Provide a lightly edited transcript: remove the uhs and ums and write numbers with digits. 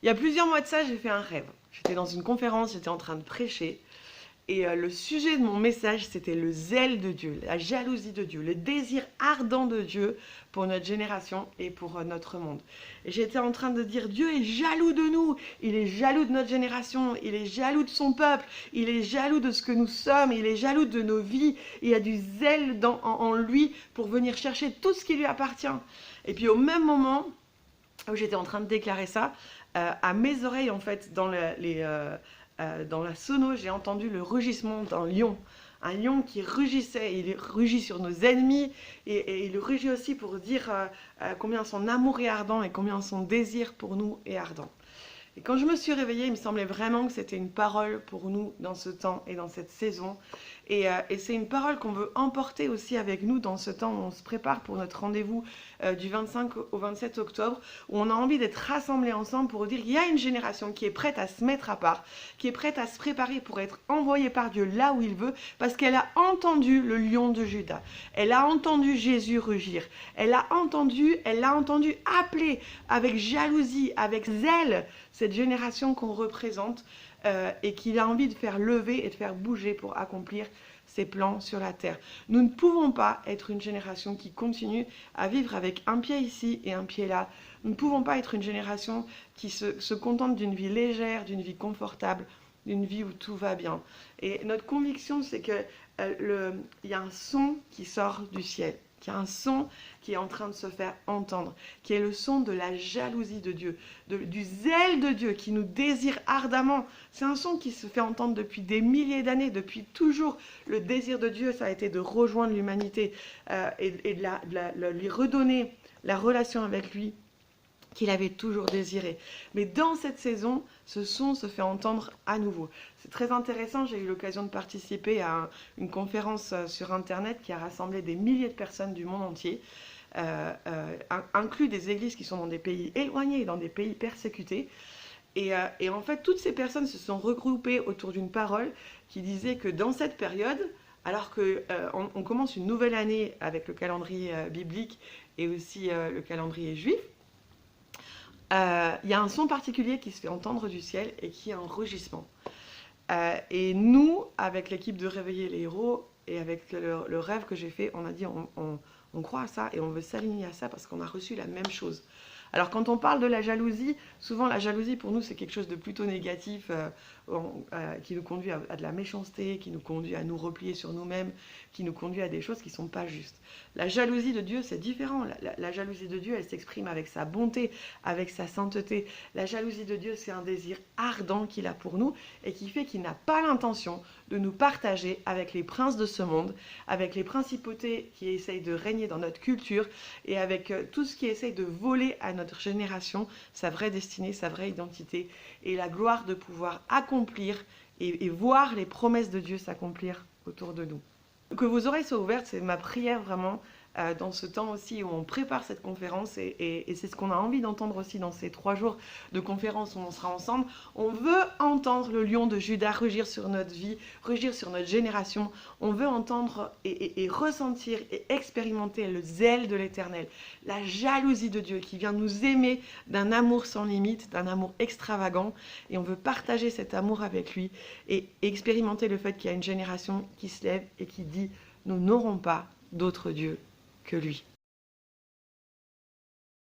Il y a plusieurs mois de ça, j'ai fait un rêve. J'étais dans une conférence, j'étais en train de prêcher. Et le sujet de mon message, c'était le zèle de Dieu, la jalousie de Dieu, le désir ardent de Dieu pour notre génération et pour notre monde. Et j'étais en train de dire, Dieu est jaloux de nous, il est jaloux de notre génération, il est jaloux de son peuple, il est jaloux de ce que nous sommes, il est jaloux de nos vies, il y a du zèle en lui pour venir chercher tout ce qui lui appartient. Et puis au même moment où j'étais en train de déclarer ça, à mes oreilles en fait, dans la sono, j'ai entendu le rugissement d'un lion. Un lion qui rugissait, il rugit sur nos ennemis et il rugit aussi pour dire combien son amour est ardent et combien son désir pour nous est ardent. Et quand je me suis réveillée, il me semblait vraiment que c'était une parole pour nous dans ce temps et dans cette saison. Et c'est une parole qu'on veut emporter aussi avec nous dans ce temps où on se prépare pour notre rendez-vous du 25 au 27 octobre, où on a envie d'être rassemblés ensemble pour dire qu'il y a une génération qui est prête à se mettre à part, qui est prête à se préparer pour être envoyée par Dieu là où il veut, parce qu'elle a entendu le lion de Juda. Elle a entendu Jésus rugir. Elle l'a entendu appeler avec jalousie, avec zèle, cette génération qu'on représente et qu'il a envie de faire lever et de faire bouger pour accomplir ses plans sur la terre. Nous ne pouvons pas être une génération qui continue à vivre avec un pied ici et un pied là. Nous ne pouvons pas être une génération qui se contente d'une vie légère, d'une vie confortable, d'une vie où tout va bien. Et notre conviction, c'est qu'il y a un son qui sort du ciel, qu'il y a un son qui est en train de se faire entendre, qui est le son de la jalousie de Dieu, du zèle de Dieu qui nous désire ardemment. C'est un son qui se fait entendre depuis des milliers d'années, depuis toujours. Le désir de Dieu, ça a été de rejoindre l'humanité et de lui redonner la relation avec lui qu'il avait toujours désiré. Mais dans cette saison, ce son se fait entendre à nouveau. C'est très intéressant, j'ai eu l'occasion de participer à une conférence sur Internet qui a rassemblé des milliers de personnes du monde entier, inclus des églises qui sont dans des pays éloignés et dans des pays persécutés. Et en fait, toutes ces personnes se sont regroupées autour d'une parole qui disait que dans cette période, alors qu'on commence une nouvelle année avec le calendrier biblique et aussi le calendrier juif, y a un son particulier qui se fait entendre du ciel et qui est un rugissement. Et nous, avec l'équipe de Réveiller les héros et avec le rêve que j'ai fait, on a dit on croit à ça et on veut s'aligner à ça parce qu'on a reçu la même chose. Alors quand on parle de la jalousie, souvent la jalousie pour nous c'est quelque chose de plutôt négatif qui nous conduit à de la méchanceté, qui nous conduit à nous replier sur nous-mêmes, qui nous conduit à des choses qui ne sont pas justes. La jalousie de Dieu c'est différent. La jalousie de Dieu elle s'exprime avec sa bonté, avec sa sainteté. La jalousie de Dieu c'est un désir ardent qu'il a pour nous et qui fait qu'il n'a pas l'intention de nous partager avec les princes de ce monde, avec les principautés qui essayent de régner dans notre culture et avec tout ce qui essaye de voler à notre génération sa vraie destinée, sa vraie identité et la gloire de pouvoir accomplir et voir les promesses de Dieu s'accomplir autour de nous. Que vos oreilles soient ouvertes, c'est ma prière vraiment dans ce temps aussi où on prépare cette conférence et c'est ce qu'on a envie d'entendre aussi dans ces 3 jours de conférence où on sera ensemble. On veut entendre le lion de Juda rugir sur notre vie, rugir sur notre génération. On veut entendre et ressentir et expérimenter le zèle de l'Éternel, la jalousie de Dieu qui vient nous aimer d'un amour sans limite, d'un amour extravagant et on veut partager cet amour avec lui et expérimenter le fait qu'il y a une génération qui se lève et qui dit « Nous n'aurons pas d'autre Dieu que lui ».